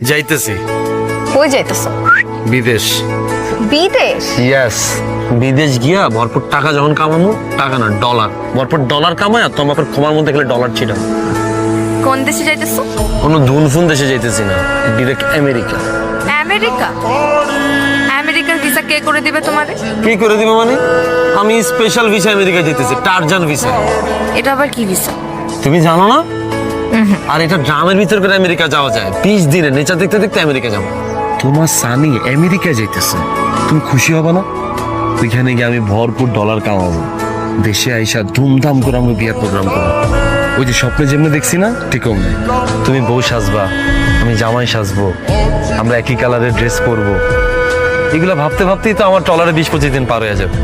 যাইতেছি কই যাইতেছো? বিদেশ। বিদেশ? ইয়েস, বিদেশ গিয়া ভরপুর টাকা যখন কামামু, টাকা না ডলার, ভরপুর ডলার কামায় আর তোমার ক্ষমার মধ্যে গেলে ডলার ছিটা। কোন দেশে যাইতেছো? কোনো ধুনফুন দেশে যাইতেছি না, ডিরেক্ট আমেরিকা। আমেরিকা? আমেরিকার ভিসা কে করে দিবে তোমারে? কি করে দিবে মানে? আমি স্পেশাল ভিসা আমেরিকা যেতেছি, টারজান ভিসা। এটা আবার কি ভিসা? তুমি জানো না? আর এটা ড্রামের ভিতর করে আমেরিকা যাওয়া যায়, 20 দিনে নেচার দেখতে দেখতে আমেরিকা যাবো। তোমার সানি আমেরিকা যাইতেছে, তুমি খুশি হবে না? ওইখানে গিয়ে আমি ভরপুর ডলার কামাবো, দেশে আইসা ধুমধাম করে আমরা বিয়ার প্রোগ্রাম করবো। ওই যে স্বপ্নে যেমনি দেখছি না, ঠিক অমনি তুমি বউ সাজবা, আমি জামাই সাজবো, আমরা একই কালারের ড্রেস পরবো। এগুলা ভাবতে ভাবতেই তো আমার টলারে 20-25 দিন পার হয়ে যাবে।